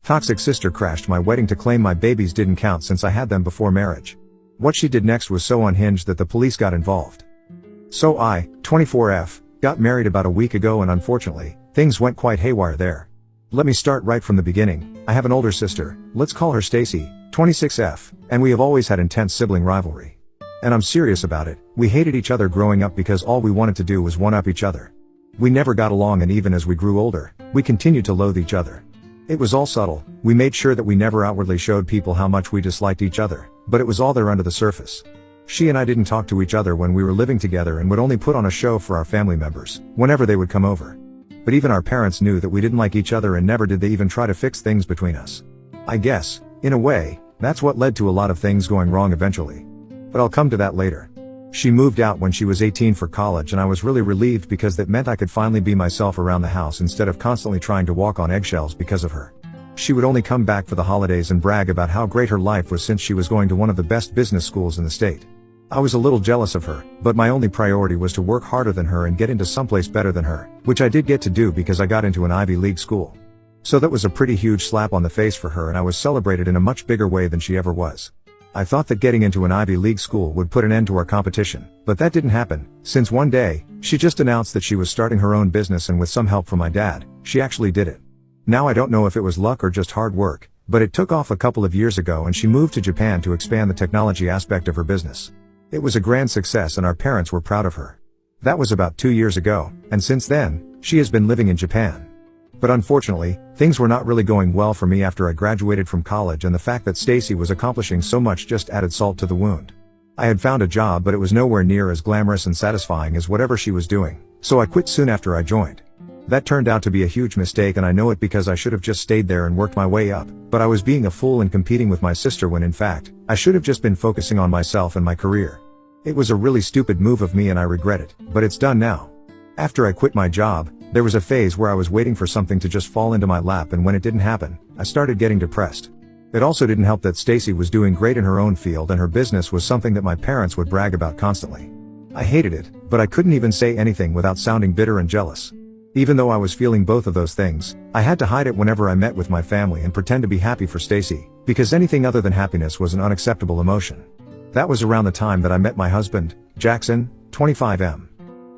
Toxic sister crashed my wedding to claim my babies didn't count since I had them before marriage. What she did next was so unhinged that the police got involved. So I, 24F, got married about a week ago and unfortunately, things went quite haywire there. Let me start right from the beginning. I have an older sister, let's call her Stacy, 26F, and we have always had intense sibling rivalry. And I'm serious about it, we hated each other growing up because all we wanted to do was one-up each other. We never got along, and even as we grew older, we continued to loathe each other. It was all subtle, we made sure that we never outwardly showed people how much we disliked each other, but it was all there under the surface. She and I didn't talk to each other when we were living together and would only put on a show for our family members, whenever they would come over. But even our parents knew that we didn't like each other, and never did they even try to fix things between us. I guess, in a way, that's what led to a lot of things going wrong eventually. But I'll come to that later. She moved out when she was 18 for college, and I was really relieved because that meant I could finally be myself around the house instead of constantly trying to walk on eggshells because of her. She would only come back for the holidays and brag about how great her life was since she was going to one of the best business schools in the state. I was a little jealous of her, but my only priority was to work harder than her and get into someplace better than her, which I did get to do because I got into an Ivy League school. So that was a pretty huge slap on the face for her, and I was celebrated in a much bigger way than she ever was. I thought that getting into an Ivy League school would put an end to our competition, but that didn't happen, since one day, she just announced that she was starting her own business, and with some help from my dad, she actually did it. Now I don't know if it was luck or just hard work, but it took off a couple of years ago and she moved to Japan to expand the technology aspect of her business. It was a grand success and our parents were proud of her. That was about 2 years ago, and since then, she has been living in Japan. But unfortunately, things were not really going well for me after I graduated from college, and the fact that Stacy was accomplishing so much just added salt to the wound. I had found a job, but it was nowhere near as glamorous and satisfying as whatever she was doing, so I quit soon after I joined. That turned out to be a huge mistake, and I know it because I should have just stayed there and worked my way up, but I was being a fool and competing with my sister when in fact, I should have just been focusing on myself and my career. It was a really stupid move of me and I regret it, but it's done now. After I quit my job, there was a phase where I was waiting for something to just fall into my lap, and when it didn't happen, I started getting depressed. It also didn't help that Stacy was doing great in her own field and her business was something that my parents would brag about constantly. I hated it, but I couldn't even say anything without sounding bitter and jealous. Even though I was feeling both of those things, I had to hide it whenever I met with my family and pretend to be happy for Stacy, because anything other than happiness was an unacceptable emotion. That was around the time that I met my husband, Jackson, 25M.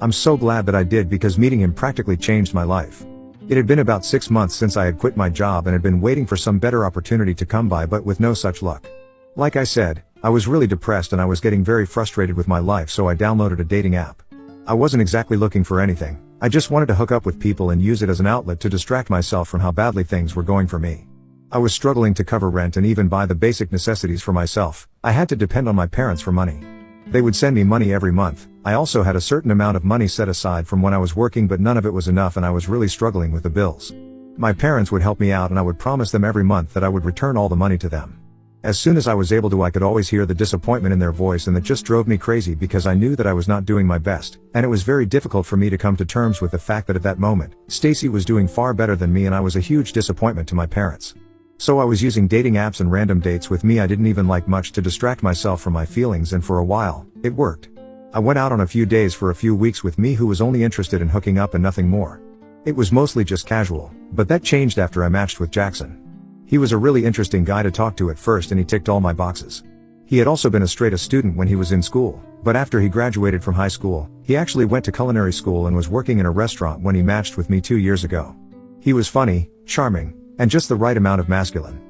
I'm so glad that I did, because meeting him practically changed my life. It had been about 6 months since I had quit my job and had been waiting for some better opportunity to come by, but with no such luck. Like I said, I was really depressed and I was getting very frustrated with my life, so I downloaded a dating app. I wasn't exactly looking for anything, I just wanted to hook up with people and use it as an outlet to distract myself from how badly things were going for me. I was struggling to cover rent and even buy the basic necessities for myself. I had to depend on my parents for money. They would send me money every month. I also had a certain amount of money set aside from when I was working, but none of it was enough and I was really struggling with the bills. My parents would help me out and I would promise them every month that I would return all the money to them. As soon as I was able to, I could always hear the disappointment in their voice, and that just drove me crazy because I knew that I was not doing my best, and it was very difficult for me to come to terms with the fact that at that moment, Stacy was doing far better than me and I was a huge disappointment to my parents. So I was using dating apps and random dates with me I didn't even like much to distract myself from my feelings, and for a while, it worked. I went out on a few days for a few weeks with me who was only interested in hooking up and nothing more. It was mostly just casual, but that changed after I matched with Jackson. He was a really interesting guy to talk to at first and he ticked all my boxes. He had also been a straight A student when he was in school, but after he graduated from high school, he actually went to culinary school and was working in a restaurant when he matched with me 2 years ago. He was funny, charming, and just the right amount of masculine.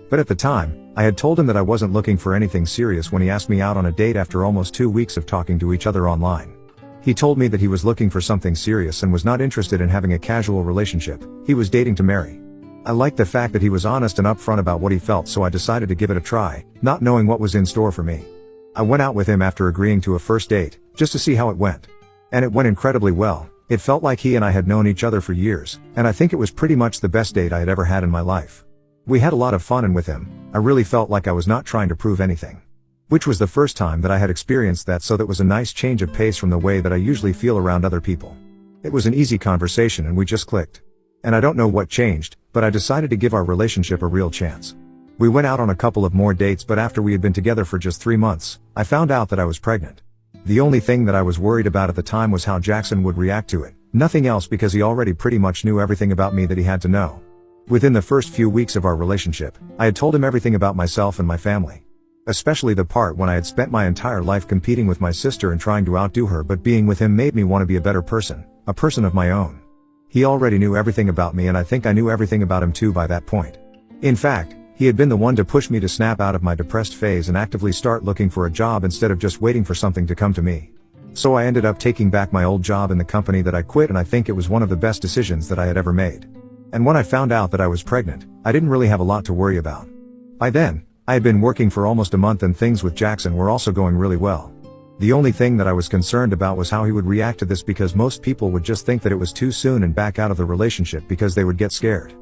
But at the time, I had told him that I wasn't looking for anything serious when he asked me out on a date after almost 2 weeks of talking to each other online. He told me that he was looking for something serious and was not interested in having a casual relationship. He was dating to marry. I liked the fact that he was honest and upfront about what he felt, so I decided to give it a try, not knowing what was in store for me. I went out with him after agreeing to a first date, just to see how it went. And it went incredibly well. It felt like he and I had known each other for years, and I think it was pretty much the best date I had ever had in my life. We had a lot of fun, and with him, I really felt like I was not trying to prove anything. Which was the first time that I had experienced that, so that was a nice change of pace from the way that I usually feel around other people. It was an easy conversation and we just clicked. And I don't know what changed, but I decided to give our relationship a real chance. We went out on a couple of more dates, but after we had been together for just 3 months, I found out that I was pregnant. The only thing that I was worried about at the time was how Jackson would react to it, nothing else, because he already pretty much knew everything about me that he had to know. Within the first few weeks of our relationship, I had told him everything about myself and my family. Especially the part when I had spent my entire life competing with my sister and trying to outdo her, but being with him made me want to be a better person, a person of my own. He already knew everything about me, and I think I knew everything about him too by that point. In fact, he had been the one to push me to snap out of my depressed phase and actively start looking for a job instead of just waiting for something to come to me. So I ended up taking back my old job in the company that I quit, and I think it was one of the best decisions that I had ever made. And when I found out that I was pregnant, I didn't really have a lot to worry about. By then, I had been working for almost a month and things with Jackson were also going really well. The only thing that I was concerned about was how he would react to this, because most people would just think that it was too soon and back out of the relationship because they would get scared.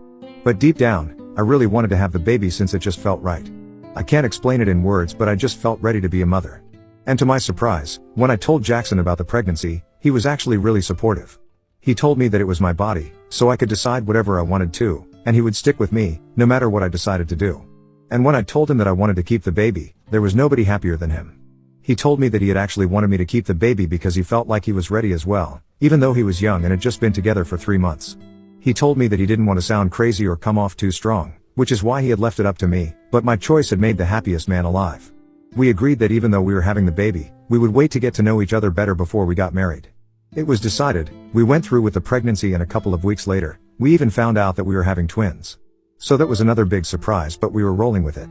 But deep down, I really wanted to have the baby since it just felt right. I can't explain it in words, but I just felt ready to be a mother. And to my surprise, when I told Jackson about the pregnancy, he was actually really supportive. He told me that it was my body, so I could decide whatever I wanted to, and he would stick with me, no matter what I decided to do. And when I told him that I wanted to keep the baby, there was nobody happier than him. He told me that he had actually wanted me to keep the baby because he felt like he was ready as well, even though he was young and had just been together for 3 months. He told me that he didn't want to sound crazy or come off too strong, which is why he had left it up to me, but my choice had made the happiest man alive. We agreed that even though we were having the baby, we would wait to get to know each other better before we got married. It was decided, we went through with the pregnancy, and a couple of weeks later, we even found out that we were having twins. So that was another big surprise, but we were rolling with it.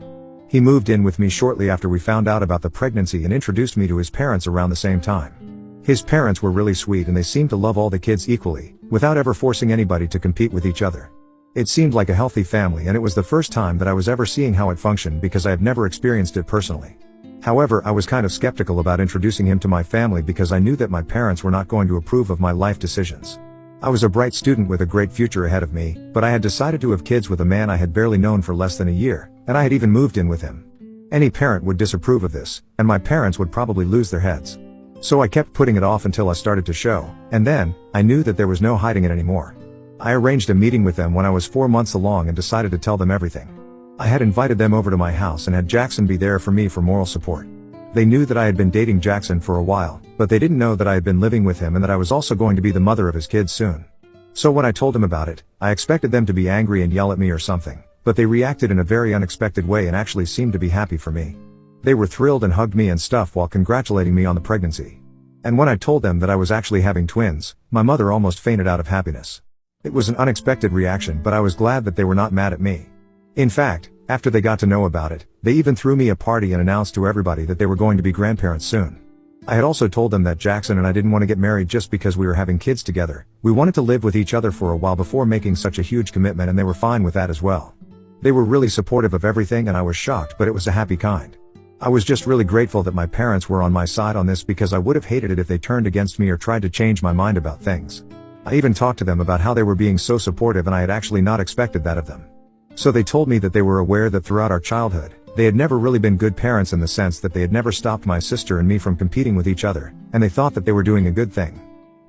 He moved in with me shortly after we found out about the pregnancy and introduced me to his parents around the same time. His parents were really sweet, and they seemed to love all the kids equally, without ever forcing anybody to compete with each other. It seemed like a healthy family, and it was the first time that I was ever seeing how it functioned because I had never experienced it personally. However, I was kind of skeptical about introducing him to my family because I knew that my parents were not going to approve of my life decisions. I was a bright student with a great future ahead of me, but I had decided to have kids with a man I had barely known for less than a year, and I had even moved in with him. Any parent would disapprove of this, and my parents would probably lose their heads. So I kept putting it off until I started to show, and then, I knew that there was no hiding it anymore. I arranged a meeting with them when I was 4 months along and decided to tell them everything. I had invited them over to my house and had Jackson be there for me for moral support. They knew that I had been dating Jackson for a while, but they didn't know that I had been living with him and that I was also going to be the mother of his kids soon. So when I told him about it, I expected them to be angry and yell at me or something, but they reacted in a very unexpected way and actually seemed to be happy for me. They were thrilled and hugged me and stuff while congratulating me on the pregnancy. And when I told them that I was actually having twins, my mother almost fainted out of happiness. It was an unexpected reaction, but I was glad that they were not mad at me. In fact, after they got to know about it, they even threw me a party and announced to everybody that they were going to be grandparents soon. I had also told them that Jackson and I didn't want to get married just because we were having kids together. We wanted to live with each other for a while before making such a huge commitment, and they were fine with that as well. They were really supportive of everything, and I was shocked, but it was a happy kind. I was just really grateful that my parents were on my side on this, because I would have hated it if they turned against me or tried to change my mind about things. I even talked to them about how they were being so supportive, and I had actually not expected that of them. So they told me that they were aware that throughout our childhood, they had never really been good parents in the sense that they had never stopped my sister and me from competing with each other, and they thought that they were doing a good thing.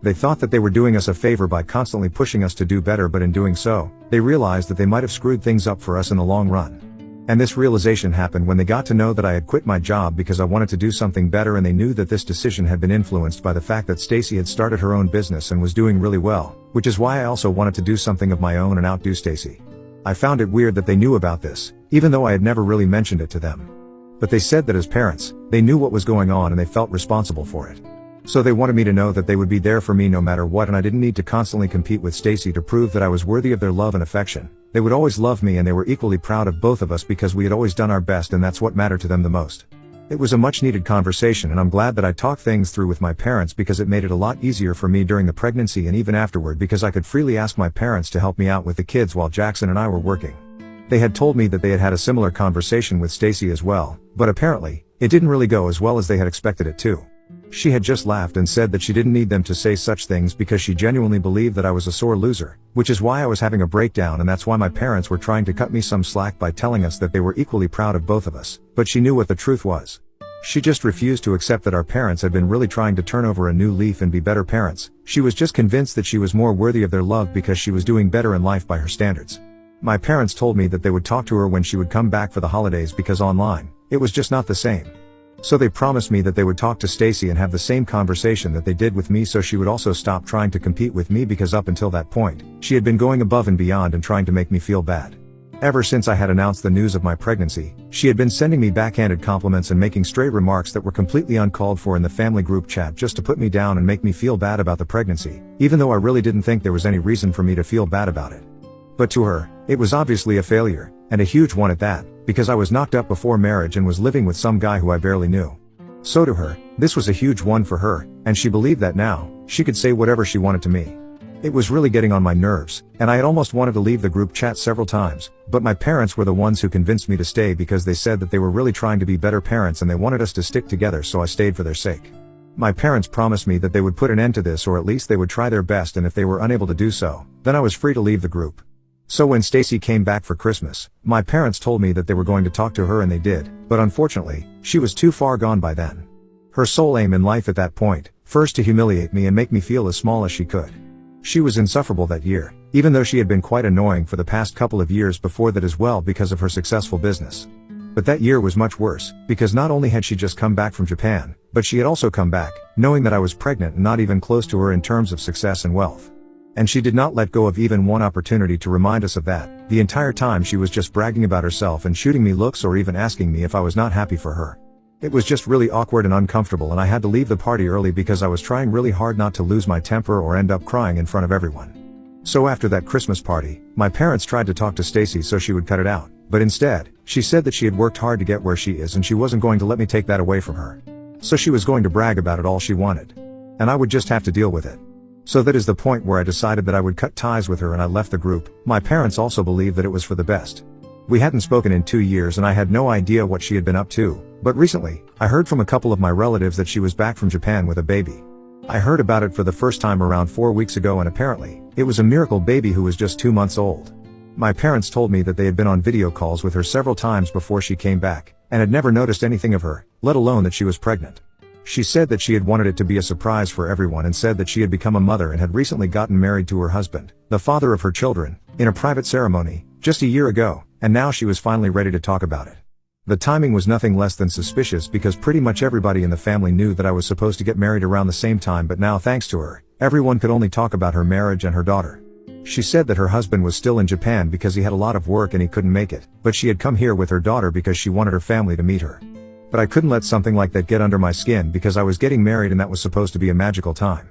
They thought that they were doing us a favor by constantly pushing us to do better, but in doing so, they realized that they might have screwed things up for us in the long run. And this realization happened when they got to know that I had quit my job because I wanted to do something better, and they knew that this decision had been influenced by the fact that Stacy had started her own business and was doing really well, which is why I also wanted to do something of my own and outdo Stacy. I found it weird that they knew about this, even though I had never really mentioned it to them. But they said that as parents, they knew what was going on and they felt responsible for it. So they wanted me to know that they would be there for me no matter what, and I didn't need to constantly compete with Stacy to prove that I was worthy of their love and affection. They would always love me, and they were equally proud of both of us because we had always done our best, and that's what mattered to them the most. It was a much needed conversation, and I'm glad that I talked things through with my parents because it made it a lot easier for me during the pregnancy and even afterward, because I could freely ask my parents to help me out with the kids while Jackson and I were working. They had told me that they had had a similar conversation with Stacy as well, but apparently, it didn't really go as well as they had expected it to. She had just laughed and said that she didn't need them to say such things because she genuinely believed that I was a sore loser, which is why I was having a breakdown, and that's why my parents were trying to cut me some slack by telling us that they were equally proud of both of us, but she knew what the truth was. She just refused to accept that our parents had been really trying to turn over a new leaf and be better parents. She was just convinced that she was more worthy of their love because she was doing better in life by her standards. My parents told me that they would talk to her when she would come back for the holidays because online, it was just not the same. So they promised me that they would talk to Stacy and have the same conversation that they did with me, so she would also stop trying to compete with me, because up until that point, she had been going above and beyond and trying to make me feel bad. Ever since I had announced the news of my pregnancy, she had been sending me backhanded compliments and making stray remarks that were completely uncalled for in the family group chat, just to put me down and make me feel bad about the pregnancy, even though I really didn't think there was any reason for me to feel bad about it. But to her, it was obviously a failure, and a huge one at that, because I was knocked up before marriage and was living with some guy who I barely knew. So to her, this was a huge one for her, and she believed that now, she could say whatever she wanted to me. It was really getting on my nerves, and I had almost wanted to leave the group chat several times, but my parents were the ones who convinced me to stay, because they said that they were really trying to be better parents and they wanted us to stick together, so I stayed for their sake. My parents promised me that they would put an end to this, or at least they would try their best, and if they were unable to do so, then I was free to leave the group. So when Stacy came back for Christmas, my parents told me that they were going to talk to her, and they did, but unfortunately, she was too far gone by then. Her sole aim in life at that point, first to humiliate me and make me feel as small as she could. She was insufferable that year, even though she had been quite annoying for the past couple of years before that as well, because of her successful business. But that year was much worse, because not only had she just come back from Japan, but she had also come back, knowing that I was pregnant and not even close to her in terms of success and wealth. And she did not let go of even one opportunity to remind us of that. The entire time she was just bragging about herself and shooting me looks, or even asking me if I was not happy for her. It was just really awkward and uncomfortable, and I had to leave the party early because I was trying really hard not to lose my temper or end up crying in front of everyone. So after that Christmas party, my parents tried to talk to Stacy so she would cut it out, but instead, she said that she had worked hard to get where she is and she wasn't going to let me take that away from her. So she was going to brag about it all she wanted. And I would just have to deal with it. So that is the point where I decided that I would cut ties with her and I left the group. My parents also believed that it was for the best. We hadn't spoken in 2 years and I had no idea what she had been up to, but recently, I heard from a couple of my relatives that she was back from Japan with a baby. I heard about it for the first time around 4 weeks ago, and apparently, it was a miracle baby who was just 2 months old. My parents told me that they had been on video calls with her several times before she came back, and had never noticed anything of her, let alone that she was pregnant. She said that she had wanted it to be a surprise for everyone, and said that she had become a mother and had recently gotten married to her husband, the father of her children, in a private ceremony, just a year ago, and now she was finally ready to talk about it. The timing was nothing less than suspicious, because pretty much everybody in the family knew that I was supposed to get married around the same time, but now thanks to her, everyone could only talk about her marriage and her daughter. She said that her husband was still in Japan because he had a lot of work and he couldn't make it, but she had come here with her daughter because she wanted her family to meet her. But I couldn't let something like that get under my skin, because I was getting married and that was supposed to be a magical time.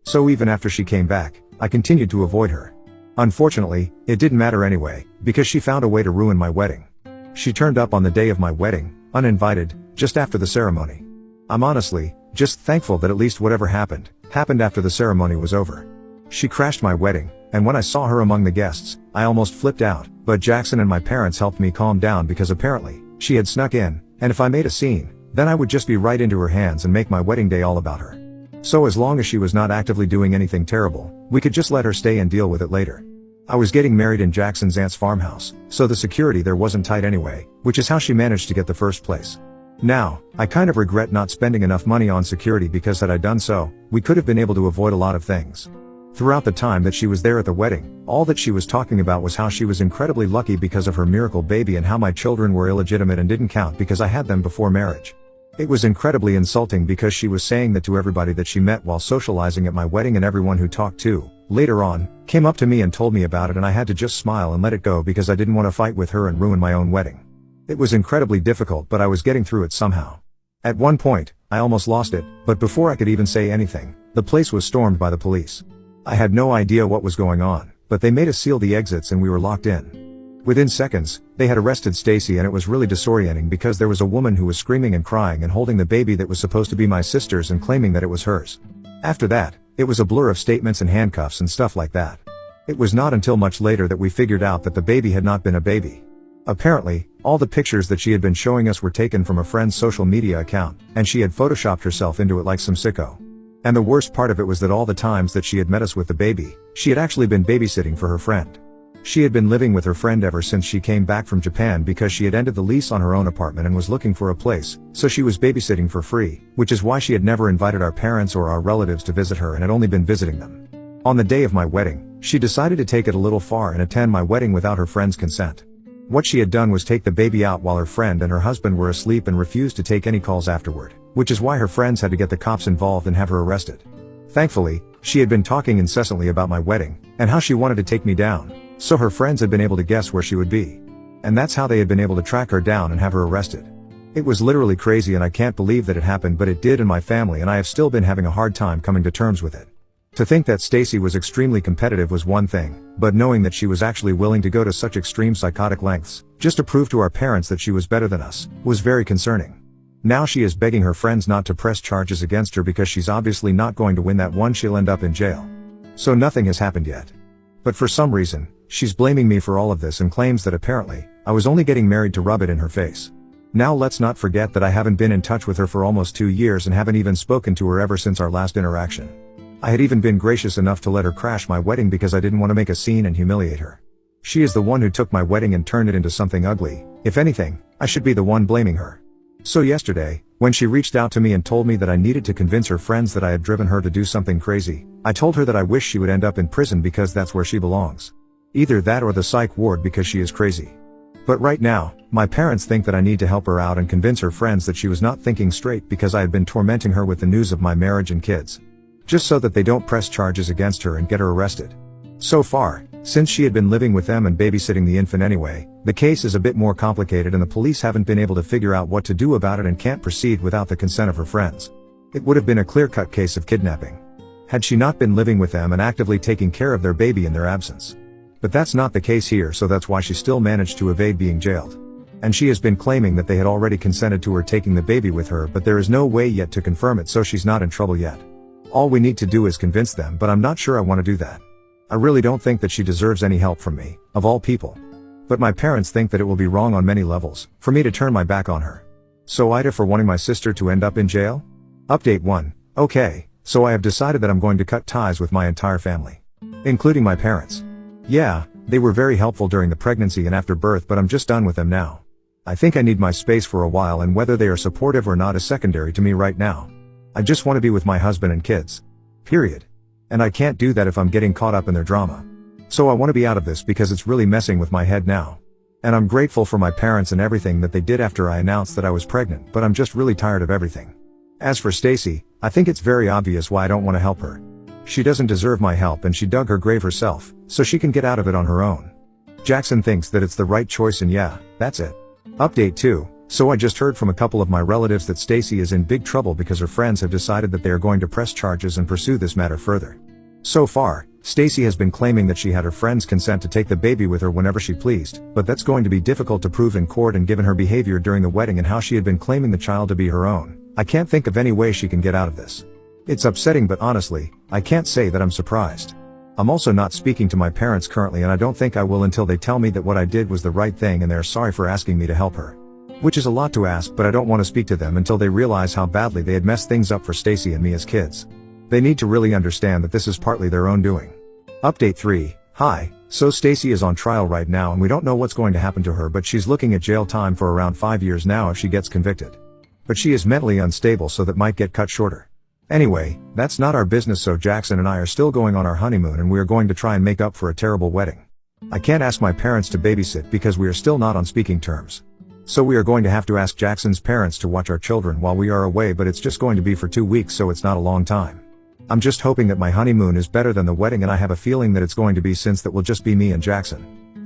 So even after she came back, I continued to avoid her. Unfortunately, it didn't matter anyway, because she found a way to ruin my wedding. She turned up on the day of my wedding, uninvited, just after the ceremony. I'm honestly just thankful that at least whatever happened after the ceremony was over. She crashed my wedding, and when I saw her among the guests, I almost flipped out, but Jackson and my parents helped me calm down, because apparently, she had snuck in, and if I made a scene, then I would just be right into her hands and make my wedding day all about her. So as long as she was not actively doing anything terrible, we could just let her stay and deal with it later. I was getting married in Jackson's aunt's farmhouse, so the security there wasn't tight anyway, which is how she managed to get the first place. Now, I kind of regret not spending enough money on security, because had I done so, we could have been able to avoid a lot of things. Throughout the time that she was there at the wedding, all that she was talking about was how she was incredibly lucky because of her miracle baby, and how my children were illegitimate and didn't count because I had them before marriage. It was incredibly insulting, because she was saying that to everybody that she met while socializing at my wedding, and everyone who talked to, later on, came up to me and told me about it, and I had to just smile and let it go because I didn't want to fight with her and ruin my own wedding. It was incredibly difficult, but I was getting through it somehow. At one point, I almost lost it, but before I could even say anything, the place was stormed by the police. I had no idea what was going on, but they made us seal the exits and we were locked in. Within seconds, they had arrested Stacy, and it was really disorienting because there was a woman who was screaming and crying and holding the baby that was supposed to be my sister's and claiming that it was hers. After that, it was a blur of statements and handcuffs and stuff like that. It was not until much later that we figured out that the baby had not been a baby. Apparently, all the pictures that she had been showing us were taken from a friend's social media account, and she had photoshopped herself into it like some sicko. And the worst part of it was that all the times that she had met us with the baby, she had actually been babysitting for her friend. She had been living with her friend ever since she came back from Japan, because she had ended the lease on her own apartment and was looking for a place, so she was babysitting for free, which is why she had never invited our parents or our relatives to visit her and had only been visiting them. On the day of my wedding, she decided to take it a little far and attend my wedding without her friend's consent. What she had done was take the baby out while her friend and her husband were asleep and refused to take any calls afterward, which is why her friends had to get the cops involved and have her arrested. Thankfully, she had been talking incessantly about my wedding, and how she wanted to take me down, so her friends had been able to guess where she would be. And that's how they had been able to track her down and have her arrested. It was literally crazy and I can't believe that it happened, but it did in my family and I have still been having a hard time coming to terms with it. To think that Stacy was extremely competitive was one thing, but knowing that she was actually willing to go to such extreme psychotic lengths, just to prove to our parents that she was better than us, was very concerning. Now she is begging her friends not to press charges against her because she's obviously not going to win that one, she'll end up in jail. So nothing has happened yet. But for some reason, she's blaming me for all of this and claims that apparently, I was only getting married to rub it in her face. Now let's not forget that I haven't been in touch with her for almost 2 years and haven't even spoken to her ever since our last interaction. I had even been gracious enough to let her crash my wedding because I didn't want to make a scene and humiliate her. She is the one who took my wedding and turned it into something ugly. If anything, I should be the one blaming her. So yesterday, when she reached out to me and told me that I needed to convince her friends that I had driven her to do something crazy, I told her that I wish she would end up in prison because that's where she belongs. Either that or the psych ward because she is crazy. But right now, my parents think that I need to help her out and convince her friends that she was not thinking straight because I had been tormenting her with the news of my marriage and kids. Just so that they don't press charges against her and get her arrested. So far, since she had been living with them and babysitting the infant anyway, the case is a bit more complicated and the police haven't been able to figure out what to do about it and can't proceed without the consent of her friends. It would have been a clear-cut case of kidnapping, had she not been living with them and actively taking care of their baby in their absence. But that's not the case here, so that's why she still managed to evade being jailed. And she has been claiming that they had already consented to her taking the baby with her, but there is no way yet to confirm it, so she's not in trouble yet. All we need to do is convince them, but I'm not sure I want to do that. I really don't think that she deserves any help from me, of all people. But my parents think that it will be wrong on many levels, for me to turn my back on her. So Aita for wanting my sister to end up in jail? Update 1. Okay, so I have decided that I'm going to cut ties with my entire family. Including my parents. Yeah, they were very helpful during the pregnancy and after birth, but I'm just done with them now. I think I need my space for a while, and whether they are supportive or not is secondary to me right now. I just want to be with my husband and kids. Period. And I can't do that if I'm getting caught up in their drama. So I want to be out of this because it's really messing with my head now. And I'm grateful for my parents and everything that they did after I announced that I was pregnant, but I'm just really tired of everything. As for Stacy, I think it's very obvious why I don't want to help her. She doesn't deserve my help and she dug her grave herself, so she can get out of it on her own. Jackson thinks that it's the right choice, and yeah, that's it. Update 2. So I just heard from a couple of my relatives that Stacy is in big trouble because her friends have decided that they are going to press charges and pursue this matter further. So far, Stacy has been claiming that she had her friends' consent to take the baby with her whenever she pleased, but that's going to be difficult to prove in court, and given her behavior during the wedding and how she had been claiming the child to be her own, I can't think of any way she can get out of this. It's upsetting, but honestly, I can't say that I'm surprised. I'm also not speaking to my parents currently, and I don't think I will until they tell me that what I did was the right thing and they're sorry for asking me to help her. Which is a lot to ask, but I don't want to speak to them until they realize how badly they had messed things up for Stacy and me as kids. They need to really understand that this is partly their own doing. Update 3. Hi, so Stacy is on trial right now and we don't know what's going to happen to her, but she's looking at jail time for around 5 years now if she gets convicted. But she is mentally unstable, so that might get cut shorter. Anyway, that's not our business, so Jackson and I are still going on our honeymoon and we are going to try and make up for a terrible wedding. I can't ask my parents to babysit because we are still not on speaking terms. So we are going to have to ask Jackson's parents to watch our children while we are away, but it's just going to be for 2 weeks, so it's not a long time. I'm just hoping that my honeymoon is better than the wedding, and I have a feeling that it's going to be, since that will just be me and Jackson.